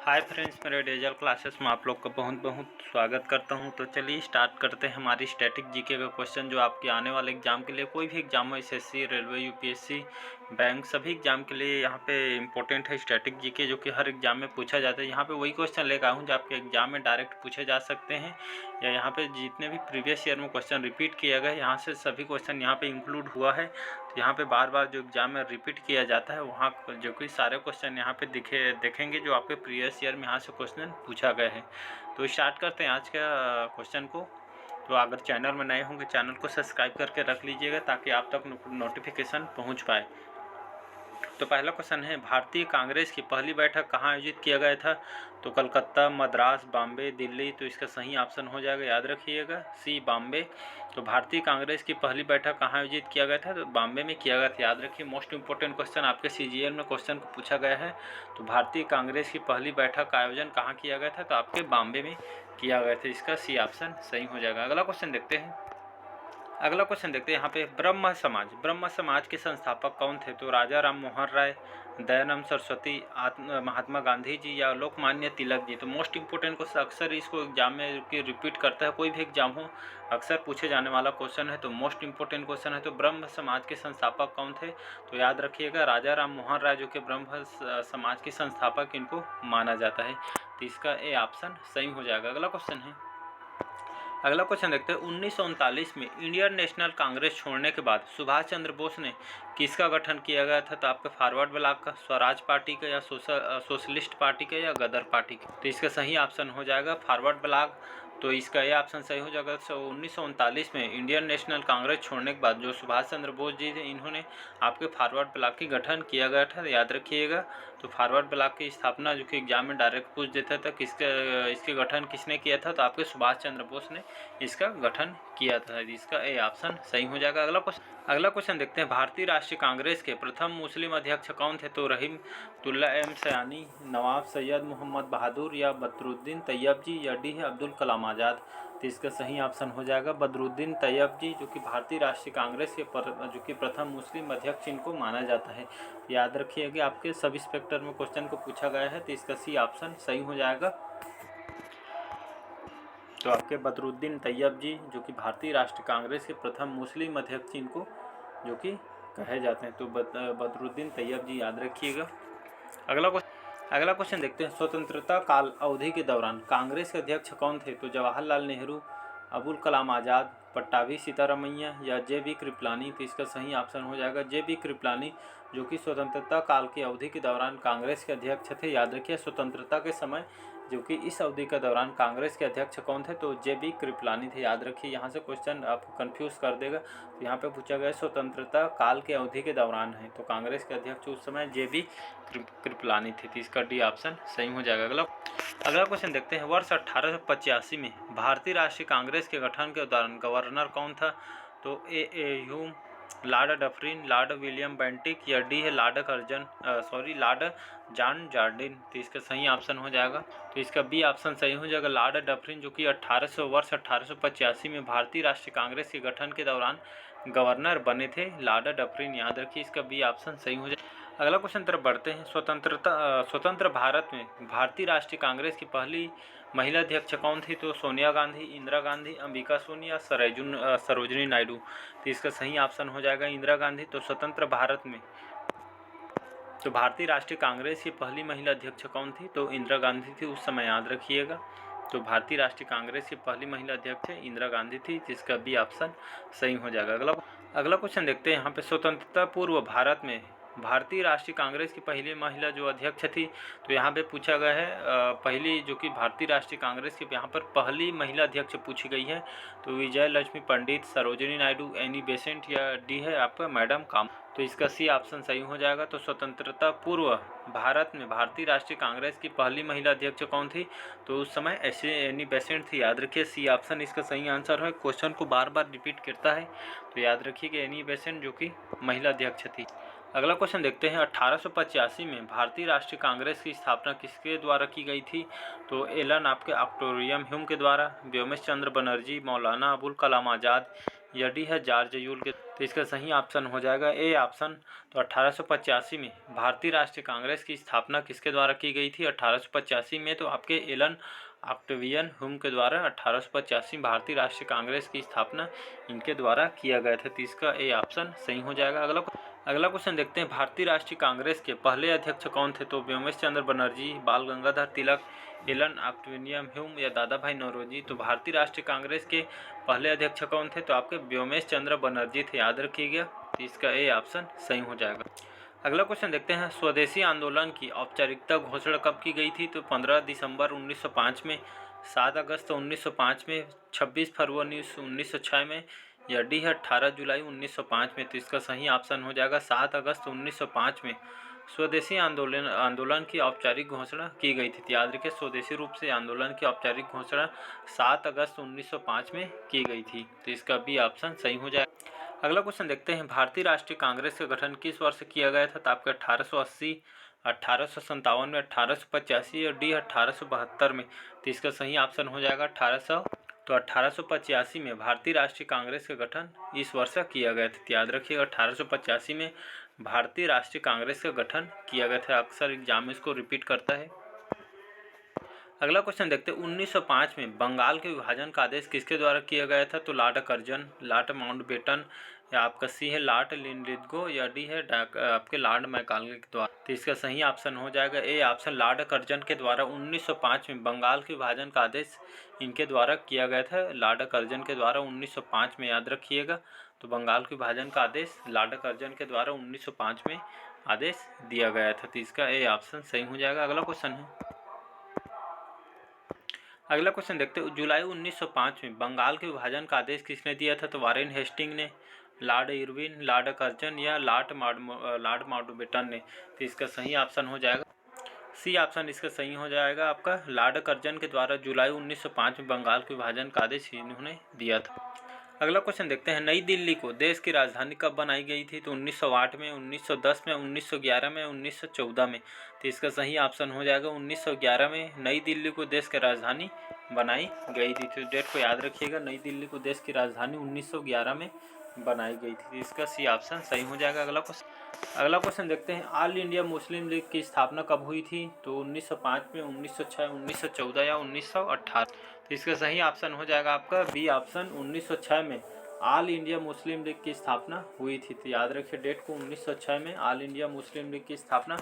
Hi friends, मेरे dazzle classes में आप लोग का बहुत बहुत स्वागत करता हूं। तो चलिए स्टार्ट करते हैं हमारी स्टैटिक जीके का क्वेश्चन, जो आपके आने वाले एग्जाम के लिए, कोई भी एग्जाम हो, एसएससी, रेलवे, यूपीएससी, बैंक, सभी एग्जाम के लिए यहाँ पे इंपॉर्टेंट है स्टैटिक जीके, जो कि हर एग्जाम में पूछा जाता है। यहाँ पे वही क्वेश्चन लेकर आया हूँ जो आपके एग्जाम में डायरेक्ट पूछे जा सकते हैं, या यहाँ पे जितने भी प्रीवियस ईयर में क्वेश्चन रिपीट किया गया यहाँ से सभी क्वेश्चन यहाँ पे इंक्लूड हुआ है। तो यहाँ पे बार बार जो एग्जाम में रिपीट किया जाता है वहाँ जो कि सारे क्वेश्चन यहाँ पे देखेंगे जो आपके प्रीवियस ईयर में यहाँ से क्वेश्चन पूछा गया है। तो स्टार्ट करते हैं आज का क्वेश्चन को। तो अगर चैनल में नए होंगे चैनल को सब्सक्राइब करके रख लीजिएगा ताकि आप तक नोटिफिकेशन पहुँच पाए। तो पहला क्वेश्चन है, भारतीय कांग्रेस की पहली बैठक कहाँ आयोजित किया गया था? तो कलकत्ता, मद्रास, बॉम्बे, दिल्ली। तो इसका सही ऑप्शन हो जाएगा, याद रखिएगा, सी बॉम्बे। तो भारतीय कांग्रेस की पहली बैठक कहाँ आयोजित किया गया था? तो बॉम्बे में किया गया था, याद रखिए। मोस्ट इंपोर्टेंट क्वेश्चन आपके सीजीएल में क्वेश्चन को पूछा गया है। तो भारतीय कांग्रेस की पहली बैठक का आयोजन कहाँ किया गया था? तो आपके बॉम्बे में किया गया था, इसका सी ऑप्शन सही हो जाएगा। अगला क्वेश्चन देखते हैं। अगला क्वेश्चन देखते हैं यहाँ पे, ब्रह्म समाज के संस्थापक कौन थे? तो राजा राम मोहन राय, दयानंद सरस्वती, महात्मा गांधी जी, या लोकमान्य तिलक जी। तो मोस्ट इंपोर्टेंट क्वेश्चन, अक्सर इसको एग्जाम में रिपीट करता है, कोई भी एग्जाम हो अक्सर पूछे जाने वाला क्वेश्चन है। तो मोस्ट इंपोर्टेंट क्वेश्चन है। तो ब्रह्म समाज के संस्थापक कौन थे? तो याद रखिएगा, राजा राम मोहन राय, जो कि ब्रह्म समाज के संस्थापक इनको माना जाता है। तो इसका ए ऑप्शन सही हो जाएगा। अगला क्वेश्चन है। अगला क्वेश्चन देखते हैं, 1939 में इंडियन नेशनल कांग्रेस छोड़ने के बाद सुभाष चंद्र बोस ने किसका गठन किया गया था? तो आपके फॉरवर्ड ब्लॉक का, स्वराज पार्टी का, या सोशलिस्ट पार्टी का, या गदर पार्टी का। तो इसका सही ऑप्शन हो जाएगा फॉरवर्ड ब्लॉक। तो इसका ये ऑप्शन सही हो जाएगा। 1939 में इंडियन नेशनल कांग्रेस छोड़ने के बाद जो सुभाष चंद्र बोस जी थे, इन्होंने आपके फॉरवर्ड ब्लॉक की गठन किया गया था, याद रखिएगा। तो फॉरवर्ड ब्लॉक की स्थापना, जो कि एग्जाम में डायरेक्ट पूछ देता था, इसके गठन किसने किया था? तो आपके सुभाष चंद्र बोस ने इसका गठन किया था। इसका ए ऑप्शन सही हो जाएगा। अगला क्वेश्चन देखते हैं, भारतीय राष्ट्रीय कांग्रेस के प्रथम मुस्लिम अध्यक्ष कौन थे? तो रहीमतुल्लाह एम सयानी, नवाब सैयद मोहम्मद बहादुर, या बदरुद्दीन तैयब जी, या डी है अब्दुल कलाम आज़ाद। तो इसका सही ऑप्शन हो जाएगा बदरुद्दीन तैयब जी, जो कि भारतीय राष्ट्रीय कांग्रेस के जो कि प्रथम मुस्लिम अध्यक्ष इनको माना जाता है। याद रखिएगा, आपके सब इंस्पेक्टर में क्वेश्चन को पूछा गया है। तो इसका सी ऑप्शन सही हो जाएगा। तो आपके बदरुद्दीन तैयब जी, जो कि भारतीय राष्ट्रीय कांग्रेस के प्रथम मुस्लिम अध्यक्ष इनको जो कि कहे जाते हैं। तो बदरुद्दीन तैयब जी, याद रखिएगा। अगला क्वेश्चन देखते हैं, स्वतंत्रता काल अवधि के दौरान कांग्रेस के अध्यक्ष कौन थे? तो जवाहरलाल नेहरू, अबुल कलाम आज़ाद, पट्टाभी सीतारमैया, या जे.बी. कृपलानी। तो इसका सही ऑप्शन हो जाएगा जे.बी. कृपलानी, जो कि स्वतंत्रता काल की अवधि के दौरान कांग्रेस के अध्यक्ष थे। याद रखिए, स्वतंत्रता के समय जो कि इस अवधि के दौरान कांग्रेस के अध्यक्ष कौन थे? तो जे.बी. कृपलानी थे। याद रखिए, यहाँ से क्वेश्चन आपको कंफ्यूज कर देगा। तो यहाँ पे पूछा गया स्वतंत्रता काल के अवधि के दौरान है, तो कांग्रेस के अध्यक्ष उस समय जे.बी. कृपलानी थे। तो इसका डी ऑप्शन सही हो जाएगा। अगला क्वेश्चन देखते हैं, वर्ष 1885 में भारतीय राष्ट्रीय कांग्रेस के गठन के दौरान गवर्नर कौन था? तो A Hume, Lord Dufferin, Lord William Bentinck, या डी है लॉर्ड जॉन जार्डिन। तो इसका सही ऑप्शन हो जाएगा। तो इसका बी ऑप्शन सही हो जाएगा, लॉर्ड डफरिन, जो कि 1885 में भारतीय राष्ट्रीय कांग्रेस के गठन के दौरान गवर्नर बने थे, लॉर्ड डफरिन। याद रखिए, इसका बी ऑप्शन सही हो जाएगा। अगला क्वेश्चन तरफ बढ़ते हैं, स्वतंत्र भारत में भारतीय राष्ट्रीय कांग्रेस की पहली महिला अध्यक्ष कौन थी? तो सोनिया गांधी, इंदिरा गांधी, अंबिका सोनी, या सरोजिनी नायडू। तो इसका सही ऑप्शन हो जाएगा इंदिरा गांधी। तो स्वतंत्र भारत में तो भारतीय राष्ट्रीय कांग्रेस की पहली महिला अध्यक्ष कौन थी? तो इंदिरा गांधी थी उस समय, याद रखिएगा। तो भारतीय राष्ट्रीय कांग्रेस की पहली महिला अध्यक्ष इंदिरा गांधी थी, जिसका बी ऑप्शन सही हो जाएगा। अगला क्वेश्चन देखते हैं, यहाँ पे स्वतंत्रता पूर्व भारत में भारतीय राष्ट्रीय कांग्रेस की पहली महिला जो अध्यक्ष थी, तो यहाँ पे पूछा गया है पहली, जो कि भारतीय राष्ट्रीय कांग्रेस की यहाँ पर पहली महिला अध्यक्ष पूछी गई है। तो विजय लक्ष्मी पंडित, सरोजिनी नायडू, एनी बेसेंट, या डी है आपका मैडम काम। तो इसका सी ऑप्शन सही हो जाएगा। तो स्वतंत्रता पूर्व भारत में भारतीय राष्ट्रीय कांग्रेस की पहली महिला अध्यक्ष कौन थी? तो उस समय ऐसे एनी बेसेंट थी। याद रखिए, सी ऑप्शन इसका सही आंसर है। क्वेश्चन को बार बार रिपीट करता है, तो याद रखिए कि एनी बेसेंट जो कि महिला अध्यक्ष थी। अगला क्वेश्चन देखते हैं 1885 में भारतीय राष्ट्रीय कांग्रेस की स्थापना किसके द्वारा की गई थी? तो एलन आपके ऑक्टोरियम ह्यूम के द्वारा, व्योमेश चंद्र बनर्जी, मौलाना अबुल कलाम आज़ाद या डी है जॉर्ज यूल के। तो इसका सही ऑप्शन हो जाएगा ए ऑप्शन। तो 1885 में भारतीय राष्ट्रीय कांग्रेस की स्थापना किसके द्वारा की गई थी? 1885 में तो आपके एलन ऑक्टेवियन ह्यूम के द्वारा 1885 भारतीय राष्ट्रीय कांग्रेस की स्थापना इनके द्वारा किया गया था। तो इसका ए ऑप्शन सही हो जाएगा। अगला क्वेश्चन देखते हैं भारतीय राष्ट्रीय कांग्रेस के पहले अध्यक्ष कौन थे? तो व्योमेश चंद्र बनर्जी, बाल Gangadhar Tilak, Elon Octavian Hume या दादा भाई नौरोजी। तो भारतीय राष्ट्रीय कांग्रेस के पहले अध्यक्ष कौन थे? तो आपके व्योमेश चंद्र बनर्जी थे, याद रखिएगा। तो इसका ए ऑप्शन सही हो जाएगा। अगला क्वेश्चन देखते हैं स्वदेशी आंदोलन की औपचारिकता घोषणा कब की गई थी? तो 15 दिसंबर 1905 में, 7 अगस्त 1905 में, 26 फरवरी 1906 में या डी है 18 जुलाई 1905 में। तो इसका सही ऑप्शन हो जाएगा 7 अगस्त 1905 में स्वदेशी आंदोलन की औपचारिक घोषणा की गई थी। याद रखिए स्वदेशी रूप से आंदोलन की औपचारिक घोषणा 7 अगस्त 1905 में की गई थी। तो इसका बी ऑप्शन सही हो जाएगा। अगला क्वेश्चन देखते हैं भारतीय राष्ट्रीय कांग्रेस का गठन किस वर्ष किया गया था? तो आपका 1880, 1857 में, 1885 और डी 1872 में। तो इसका सही ऑप्शन हो जाएगा 1800। तो 1885 में भारतीय राष्ट्रीय कांग्रेस का गठन इस वर्ष किया गया था। याद रखिएगा 1885 में भारतीय राष्ट्रीय कांग्रेस का गठन किया गया था। अक्सर एग्जाम में इसको रिपीट करता है। अगला क्वेश्चन देखते हैं 1905 में बंगाल के विभाजन का आदेश किसके द्वारा किया गया था? तो लॉर्ड कर्जन, लॉर्ड माउंटबेटन या आपका सी है लॉर्ड लिंडलिथगो या डी है आपके लॉर्ड मैकाले के द्वारा। तो इसका सही ऑप्शन हो जाएगा ए ऑप्शन, लॉर्ड कर्जन के द्वारा 1905 में बंगाल के विभाजन का आदेश इनके द्वारा किया गया था। लॉर्ड कर्जन के द्वारा 1905 में, याद रखिएगा। तो बंगाल के विभाजन का आदेश लॉर्ड कर्जन के द्वारा 1905 में आदेश दिया गया था। तो इसका ए ऑप्शन सही हो जाएगा। अगला क्वेश्चन देखते हैं जुलाई 1905 में बंगाल के विभाजन का आदेश किसने दिया था? तो वारेन हेस्टिंग ने, लॉर्ड इरविन, लॉर्ड कर्जन या लॉर्ड माउंटबेटन ने। तो इसका सही ऑप्शन हो जाएगा सी ऑप्शन। इसका सही हो जाएगा आपका लॉर्ड कर्जन के द्वारा जुलाई 1905 में बंगाल के विभाजन का आदेश इन्होंने दिया था। अगला क्वेश्चन देखते हैं नई दिल्ली को देश की राजधानी कब बनाई गई थी? तो 1908 में, 1910 में, 1911 में, 1914 में। तो इसका सही ऑप्शन हो जाएगा 1911 में नई दिल्ली को देश की राजधानी बनाई गई थी। तो डेट को याद रखिएगा, नई दिल्ली को देश की राजधानी 1911 में बनाई गई थी। इसका सी ऑप्शन सही हो जाएगा। अगला क्वेश्चन देखते हैं ऑल इंडिया मुस्लिम लीग की स्थापना कब हुई थी? तो 1905 में, 1906, 1914 या 1918। तो इसका सही ऑप्शन हो जाएगा आपका बी ऑप्शन, 1906 में ऑल इंडिया मुस्लिम लीग की स्थापना हुई थी। तो याद रखिए डेट को, 1906 में ऑल इंडिया मुस्लिम लीग की स्थापना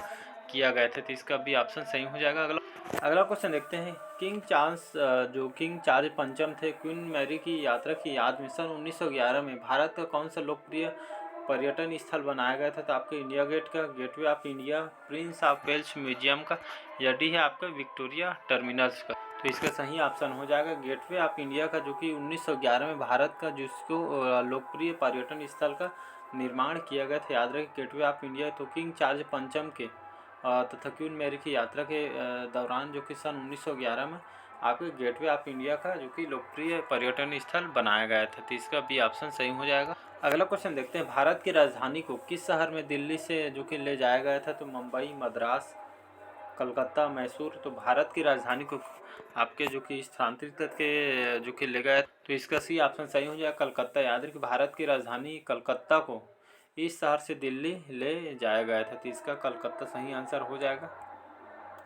किया गया था। तो इसका भी ऑप्शन सही हो जाएगा। अगला क्वेश्चन देखते हैं किंग चार्ल्स पंचम थे क्वीन मैरी की यात्रा की याद में सन 1911 में भारत का कौन सा लोकप्रिय पर्यटन स्थल बनाया गया था? तो आपके इंडिया गेट का, gateway of India, prince of Wales museum का या डी है आपका विक्टोरिया टर्मिनल्स का। तो इसका सही ऑप्शन हो जाएगा गेटवे ऑफ इंडिया का, जो कि 1911 में भारत का जिसको लोकप्रिय पर्यटन स्थल का निर्माण किया गया था। याद रखिए गेटवे ऑफ इंडिया। तो किंग चार्ल्स पंचम के तथा क्वीन मैरी की यात्रा के दौरान, जो कि सन 1911 में आपके गेटवे ऑफ इंडिया का जो कि लोकप्रिय पर्यटन स्थल बनाया गया था। तो इसका भी ऑप्शन सही हो जाएगा। अगला क्वेश्चन देखते हैं भारत की राजधानी को किस शहर में दिल्ली से जो कि ले जाया गया था? तो मुंबई, मद्रास, कलकत्ता, मैसूर। तो भारत की राजधानी को आपके जो कि स्थानांतरित करके जो कि ले गया, तो इसका सी ऑप्शन सही हो जाएगा कलकत्ता। याद रखिए भारत की राजधानी कलकत्ता को इस शहर से दिल्ली ले जाया गया था। तो इसका कलकत्ता सही आंसर हो जाएगा।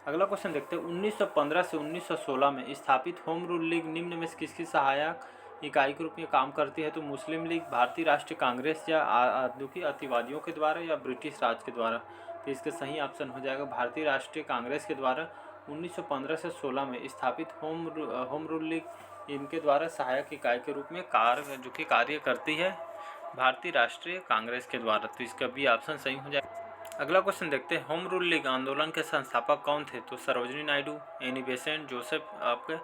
अगला क्वेश्चन देखते हैं 1915 से 1916 में स्थापित होम रूल लीग निम्न में से किसकी सहायक इकाई के रूप में काम करती है? तो मुस्लिम लीग, भारतीय राष्ट्रीय कांग्रेस या जो कि अतिवादियों के द्वारा या ब्रिटिश राज के द्वारा। तो इसका सही ऑप्शन हो जाएगा भारतीय राष्ट्रीय कांग्रेस के द्वारा 1915 से 16 में स्थापित होम रूल लीग इनके द्वारा सहायक इकाई के रूप में कार्य करती है भारतीय राष्ट्रीय कांग्रेस के द्वारा। तो इसका भी ऑप्शन सही हो जाएगा। अगला क्वेश्चन देखते हैं होम रूल लीग आंदोलन के संस्थापक कौन थे? तो Sarojini Naidu, Annie Besant, Joseph आपके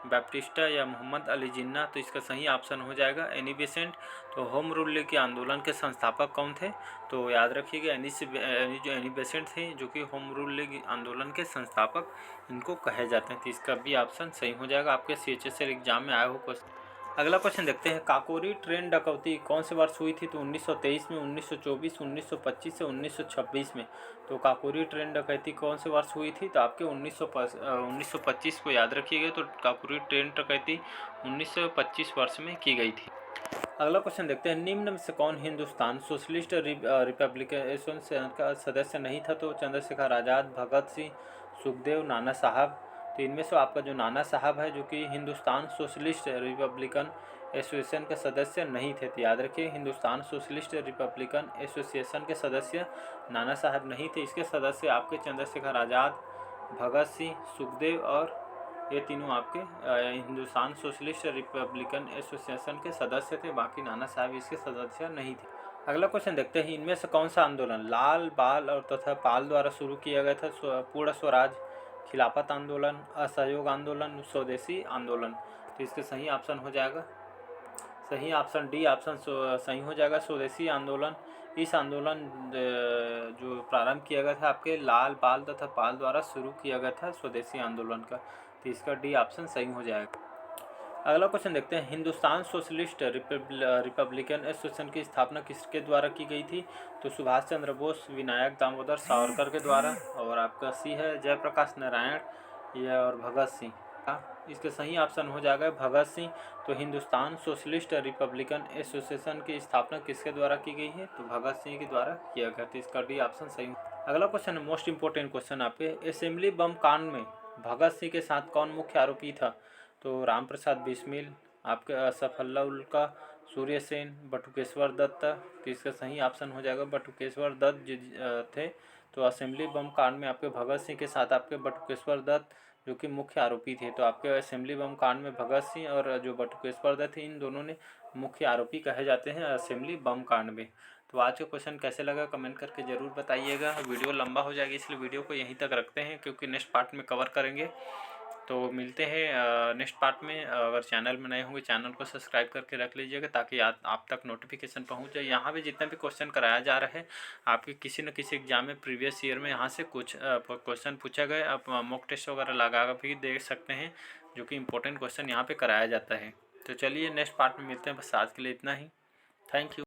बैप्टिस्टा या मोहम्मद अली जिन्ना। तो इसका सही ऑप्शन हो जाएगा एनी बेसेंट। तो होम रूल लीग के आंदोलन के संस्थापक कौन थे? तो याद रखिएगा एनी बेसेंट थे, जो कि होम रूल लीग आंदोलन के संस्थापक इनको कहे जाते हैं। तो इसका भी ऑप्शन सही हो जाएगा। आपके CHSL एग्जाम में आया हो क्वेश्चन। अगला क्वेश्चन देखते हैं, काकोरी ट्रेन डकैती कौन से वर्ष हुई थी? तो 1923 में, 1924, 1925 से 1926 में। तो काकोरी ट्रेन डकैती कौन से वर्ष हुई थी? तो आपके 1925 को याद रखिएगा। तो काकोरी ट्रेन डकैती 1925 वर्ष में की गई थी। अगला क्वेश्चन देखते हैं, निम्न में से कौन हिंदुस्तान सोशलिस्ट रिपब्लिकन एसोसिएशन का सदस्य नहीं था? तो चंद्रशेखर आज़ाद, भगत सिंह, सुखदेव, नाना साहब। तो इनमें से आपका जो नाना साहब है, जो कि हिंदुस्तान सोशलिस्ट रिपब्लिकन एसोसिएशन के सदस्य नहीं थे। तो याद रखिए, हिंदुस्तान सोशलिस्ट रिपब्लिकन एसोसिएशन के सदस्य नाना साहब नहीं थे। इसके सदस्य आपके चंद्रशेखर आज़ाद, भगत सिंह, सुखदेव और ये तीनों आपके हिंदुस्तान सोशलिस्ट रिपब्लिकन एसोसिएशन के सदस्य थे। बाकी नाना साहब इसके सदस्य नहीं थे। अगला क्वेश्चन देखते हैं, इनमें से कौन सा आंदोलन लाल, बाल और तथा पाल द्वारा शुरू किया गया था? पूर्ण स्वराज, खिलाफत आंदोलन, असहयोग आंदोलन, स्वदेशी आंदोलन। तो इसके सही ऑप्शन हो जाएगा, सही ऑप्शन डी ऑप्शन सही हो जाएगा, स्वदेशी आंदोलन। इस आंदोलन जो प्रारंभ किया गया था आपके लाल, बाल तथा पाल द्वारा शुरू किया गया था स्वदेशी आंदोलन का। तो इसका डी ऑप्शन सही हो जाएगा। अगला क्वेश्चन देखते हैं, हिंदुस्तान सोशलिस्ट रिपब्लिकन एसोसिएशन की स्थापना किसके द्वारा की गई थी? तो सुभाष चंद्र बोस, विनायक दामोदर सावरकर के द्वारा। और आपका सी है जयप्रकाश नारायण यह और भगत सिंह। इसके सही ऑप्शन हो जाएगा भगत सिंह। तो हिंदुस्तान सोशलिस्ट रिपब्लिकन एसोसिएशन की स्थापना किसके द्वारा की गई है? तो भगत सिंह के द्वारा किया गया। तो इसका डी ऑप्शन सही। अगला क्वेश्चन है मोस्ट इंपोर्टेंट क्वेश्चन आपके, असेंबली बम कांड में भगत सिंह के साथ कौन मुख्य आरोपी था? तो राम प्रसाद बिस्मिल, आपके असफल्लाउल्का, सूर्य सेन, बटुकेश्वर दत्त। तो इसका सही ऑप्शन हो जाएगा बटुकेश्वर दत्त थे। तो असेंबली बम कांड में आपके भगत सिंह के साथ आपके बटुकेश्वर दत्त जो कि मुख्य आरोपी थे। तो आपके असेंबली बम कांड में भगत सिंह और जो बटुकेश्वर दत्त थे, इन दोनों ने मुख्य आरोपी कहे जाते हैं असेंबली बम कांड में। तो आज का क्वेश्चन कैसे लगा कमेंट करके ज़रूर बताइएगा। वीडियो लंबा हो जाएगी इसलिए वीडियो को यहीं तक रखते हैं, क्योंकि नेक्स्ट पार्ट में कवर करेंगे। तो मिलते हैं नेक्स्ट पार्ट में। अगर चैनल में नए होंगे चैनल को सब्सक्राइब करके रख लीजिएगा, ताकि आप तक नोटिफिकेशन पहुंच जाए। यहाँ पे जितने भी क्वेश्चन कराया जा रहा है आपके किसी न किसी एग्जाम में प्रीवियस ईयर में यहाँ से कुछ क्वेश्चन पूछा गया। आप मॉक टेस्ट वगैरह लगा भी देख सकते हैं, जो कि इंपॉर्टेंट क्वेश्चन यहाँ पर कराया जाता है। तो चलिए नेक्स्ट पार्ट में मिलते हैं। बस आज के लिए इतना ही। Thank you.